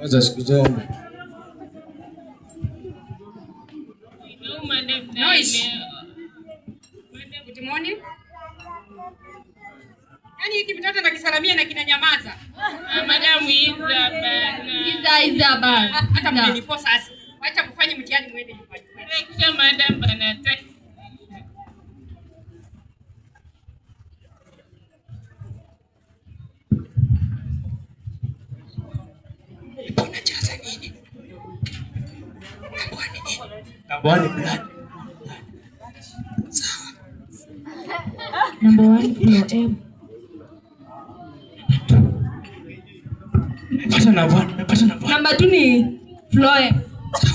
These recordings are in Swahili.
Oza sikuzomba. Noise. Good morning. Yaani hiki mtoto nakisalamia na kinanyamaza. Madam Iza bana. Hata mmenipo sasa. Wacha kufanya mtihani mwende nyumbani. Kisha madam bana taxi. Unajaza nini? Kabwani blood. Sawa. Number 1 PM. Pata na 1. Number 2 ni Floe.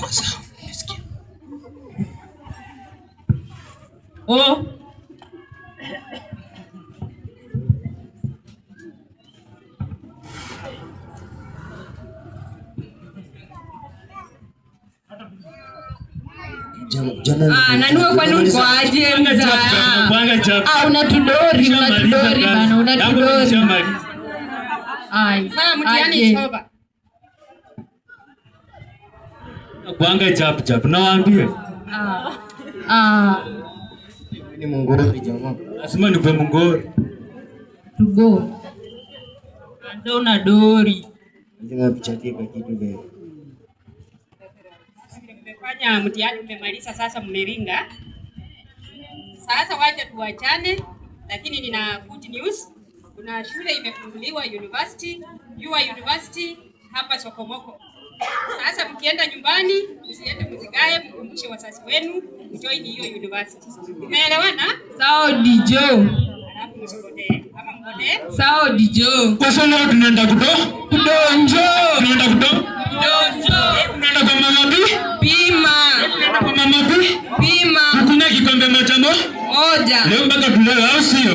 Sawa. Nisikie. Oh. Nanua kwa nini kwa aje mza? Unatudori bana, unatudori. Ai, Sasa mtihani soba. Kuanga chap nawaambie. Ni mungori jamaa. Lazima nipe mungori. To go. Ndio una dori. Lazima pichatie kwa kitu bebe. Mmefanya mtihani mmemaliza, sasa mmeringa. Sasa wacha tuachane, lakini nina good news. Kuna shule imefunguliwa university, Yua University hapa Sokomoko. Sasa mkienda nyumbani, msiende mzikae, mkumbushe wazazi wenu join hiyo university. Umeelewana? Sawa Dijo. Alafu msipotee. Kama mpotee? Sawa Dijo. Kwa sababu tunaenda kudonjo. Tunaenda kudonjo. Tunaenda kwa mama B. Pima. Tunaenda kwa mama B. Pima. Hakuna kikombe moja. Moja. Leo mpaka tulala au sio?